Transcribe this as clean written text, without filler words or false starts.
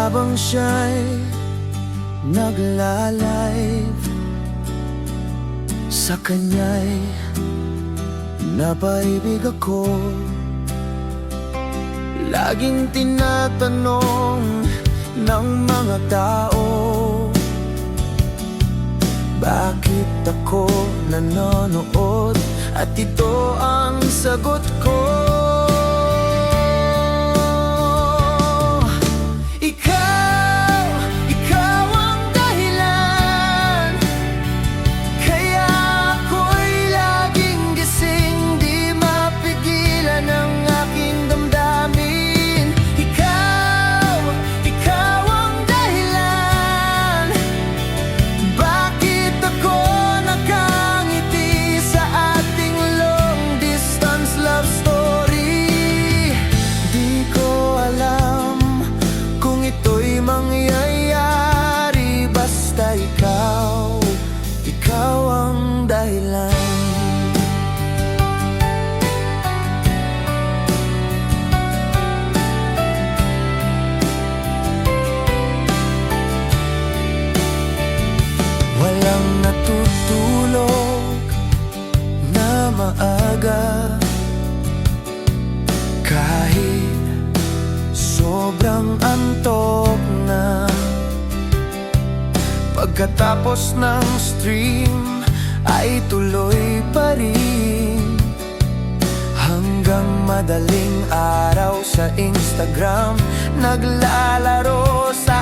habang siya'y nagla-live. Sa kanya'y napaibig ako. Laging tinatanong ng mga tao, bakit ako nanonood? At ito ang sagot ko: ikaw ang dahilan. Kaya ako'y laging gising, di mapigilan ang aking damdamin. Ikaw ang dahilan. Bakit ako nakangiti sa ating long distance love story? Di ko alam kung ito'y mangyayari, basta ikaw ang dahilan. Walang natutulog na maaga, kahit sobrang antok na. Pagkatapos ng stream ay tuloy pa rin, hanggang madaling araw sa Instagram naglalaro sa